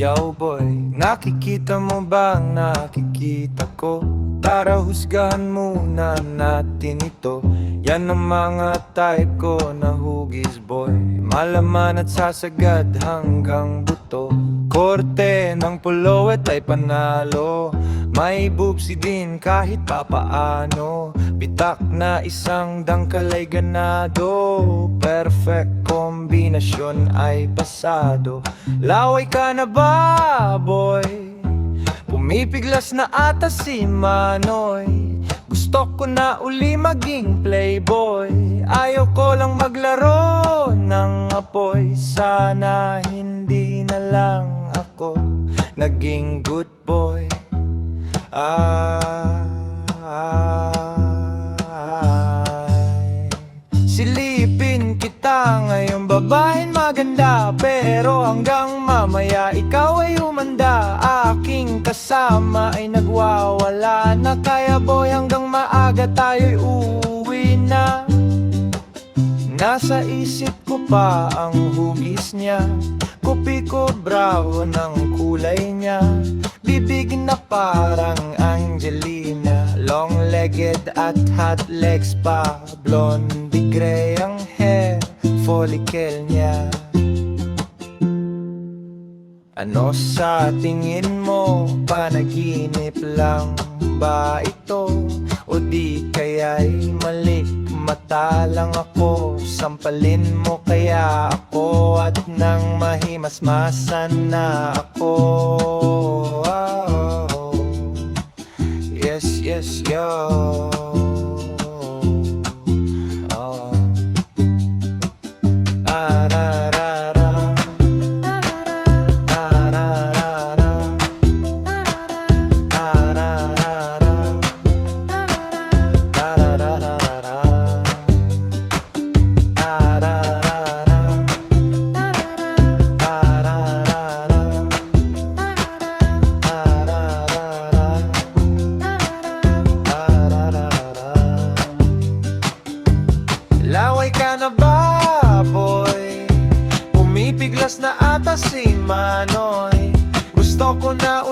Yo boy, nakikita mo ba ang nakikita ko? Tara husgahan muna natin ito. Yan ang mga type ko na hugis boy, malaman at sasagad hanggang buto. Korte ng pulowet ay panalo, may boobsy din kahit papaano. Bitak na isang dangkal ay ganado, perfect kombinasyon ay pasado. Laway ka na ba boy? Pumipiglas na ata si Manoy. Gusto ko na uli maging playboy, ayaw ko lang maglaro ng apoy. Sana hindi na lang ako naging good boy. Silipin kita ngayon babaeng maganda, pero hanggang mamaya ikaw ay umanda. Aking kasama ay nagwawala na, kaya boy hanggang maaga tayo'y uuwi na. Nasa isip ko pa ang hugis niya, kopi ko bravo ng kulay niya. Bibig na parang Angelina, long-legged at hot legs pa. Blondie gray ang hair, follicle niya. Ano sa tingin mo? Panaginip lang ba ito? O di kaya'y mali? Mata lang ako, sampalin mo kaya ako, at nang mahimasmasan na ako. Yes, yes, yo. Laway ka na ba boy? Pumipiglas na ata si Manoy. Gusto ko na